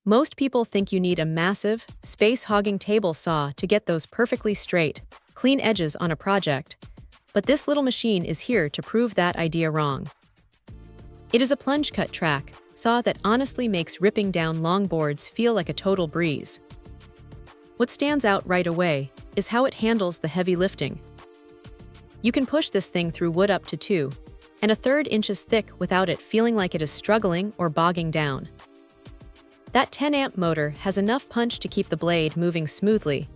Most people think you need a massive, space-hogging table saw to get those perfectly straight, clean edges on a project, but this little machine is here to prove that idea wrong. It is a plunge-cut track saw that honestly makes ripping down long boards feel like a total breeze. What stands out right away is how it handles the heavy lifting. You can push this thing through wood up to 2.3 inches thick without it feeling like it is struggling or bogging down. That 10-amp motor has enough punch to keep the blade moving smoothly,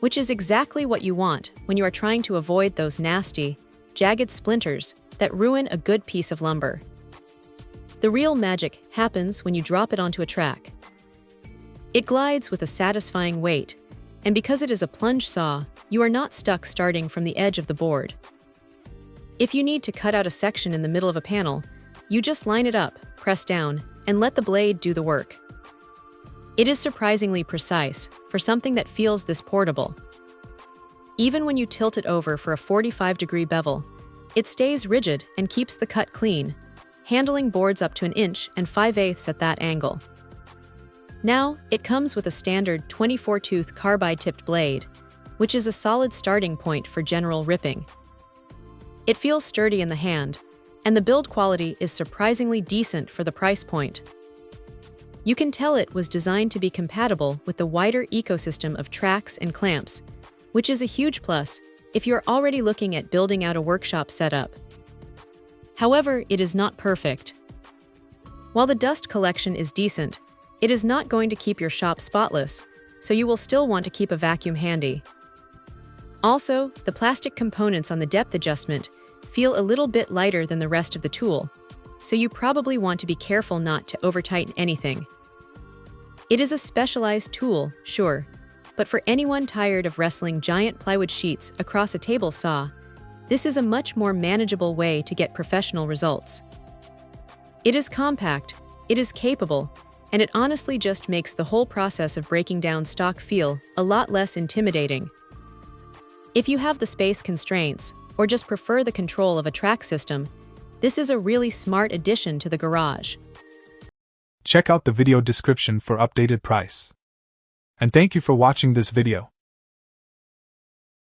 which is exactly what you want when you are trying to avoid those nasty, jagged splinters that ruin a good piece of lumber. The real magic happens when you drop it onto a track. It glides with a satisfying weight, and because it is a plunge saw, you are not stuck starting from the edge of the board. If you need to cut out a section in the middle of a panel, you just line it up, press down, and let the blade do the work. It is surprisingly precise for something that feels this portable. Even when you tilt it over for a 45-degree bevel, it stays rigid and keeps the cut clean, handling boards up to 1 5/8 inches at that angle. Now, it comes with a standard 24-tooth carbide-tipped blade, which is a solid starting point for general ripping. It feels sturdy in the hand, and the build quality is surprisingly decent for the price point. You can tell it was designed to be compatible with the wider ecosystem of tracks and clamps, which is a huge plus if you're already looking at building out a workshop setup. However, it is not perfect. While the dust collection is decent, it is not going to keep your shop spotless, so you will still want to keep a vacuum handy. Also, the plastic components on the depth adjustment feel a little bit lighter than the rest of the tool, so you probably want to be careful not to over-tighten anything. It is a specialized tool, sure, but for anyone tired of wrestling giant plywood sheets across a table saw, this is a much more manageable way to get professional results. It is compact, it is capable, and it honestly just makes the whole process of breaking down stock feel a lot less intimidating. If you have the space constraints, or just prefer the control of a track system, this is a really smart addition to the garage. Check out the video description for updated price. And thank you for watching this video.